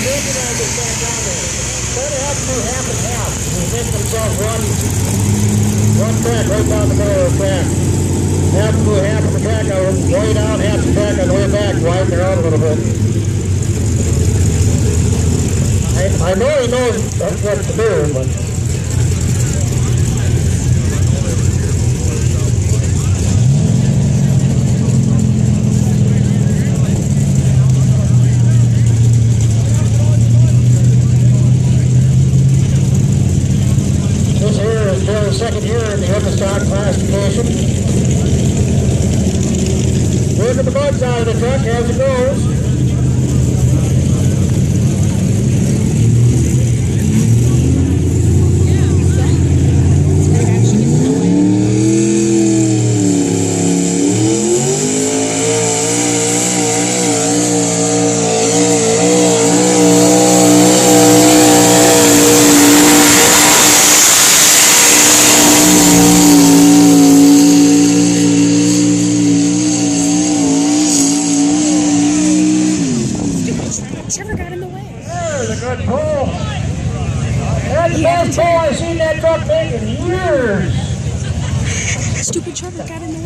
organize this back down there. Try to have to do half and half. They make themselves one track right down the middle of the track. Have to do half of the track on the way down, half the track on the way back, widen her out a little bit. I know he knows what to do, but... This here is Joe's second year in the Openstock classification. Look at the bugs out of the truck as it goes. Trevor got in the way. There's a good pull. That's the best pull I've seen that truck make in years. Stupid Trevor got in the way.